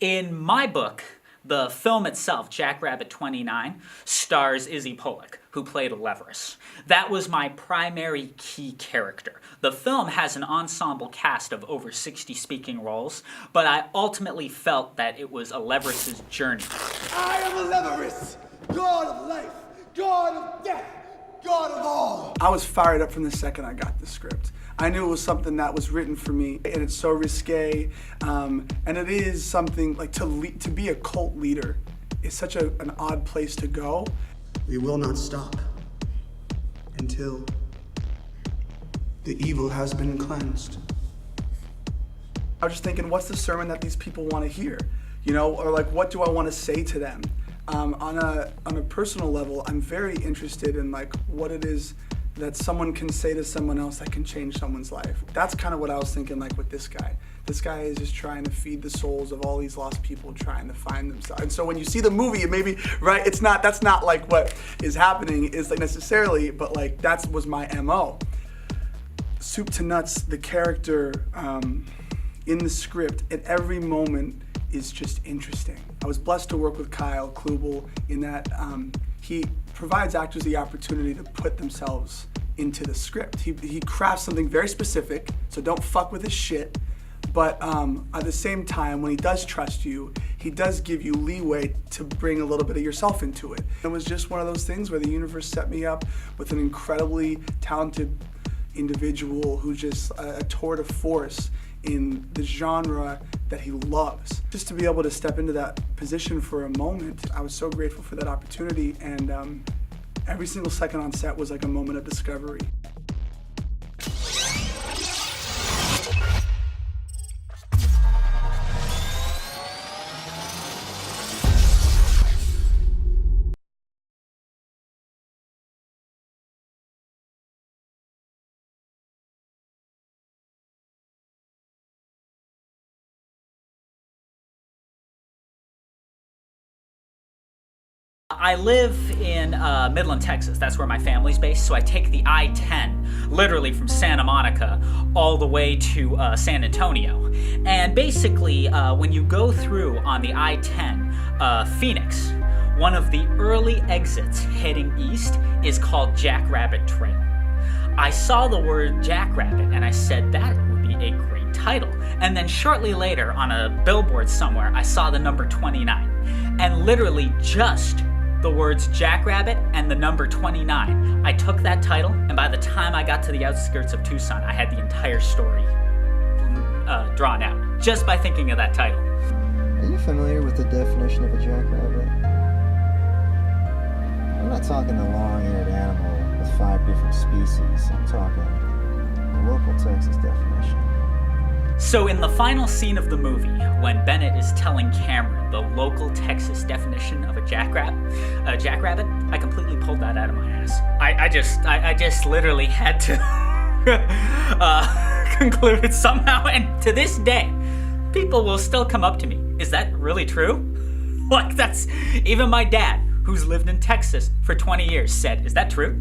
In my book, the film itself, Jackrabbit 29, stars Izzy Pollock, who played Leverus. That was my primary key character. The film has an ensemble cast of over 60 speaking roles, but I ultimately felt that it was a Leverus's journey. I am a Leverus, god of life, god of death, god of all. I was fired up from the second I got the script. I knew it was something that was written for me, and it's so risque, and it is something like to be a cult leader is such an odd place to go. We will not stop until the evil has been cleansed. I was just thinking, what's the sermon that these people want to hear? You know, or like, what do I want to say to them? On a personal level, I'm very interested in like what it is that someone can say to someone else that can change someone's life. That's kind of what I was thinking like with this guy. This guy is just trying to feed the souls of all these lost people trying to find themselves. And so when you see the movie, it maybe, right, that's not like what is happening is like necessarily, but like that was my MO. Soup to nuts, the character in the script at every moment is just interesting. I was blessed to work with Kyle Klubal in that he provides actors the opportunity to put themselves into the script. He crafts something very specific, so don't fuck with his shit. But at the same time, when he does trust you, he does give you leeway to bring a little bit of yourself into it. It was just one of those things where the universe set me up with an incredibly talented individual who's just a tour de force in the genre that he loves. Just to be able to step into that position for a moment, I was so grateful for that opportunity, and every single second on set was like a moment of discovery. I live in Midland, Texas. That's where my family's based, so I take the I-10, literally from Santa Monica, all the way to San Antonio. And basically, when you go through on the I-10, Phoenix, one of the early exits heading east is called Jackrabbit Trail. I saw the word Jackrabbit and I said that would be a great title. And then shortly later, on a billboard somewhere, I saw the number 29. And literally just the words Jackrabbit and the number 29. I took that title, and by the time I got to the outskirts of Tucson, I had the entire story drawn out, just by thinking of that title. Are you familiar with the definition of a jackrabbit? I'm not talking the long-eared animal with 5 different species. I'm talking the local Texas definition. So in the final scene of the movie, when Bennett is telling Cameron the local Texas definition of a jackrabbit, I completely pulled that out of my ass. I just literally had to conclude it somehow, and to this day, people will still come up to me. Is that really true? Like, that's, even my dad, who's lived in Texas for 20 years, said, is that true?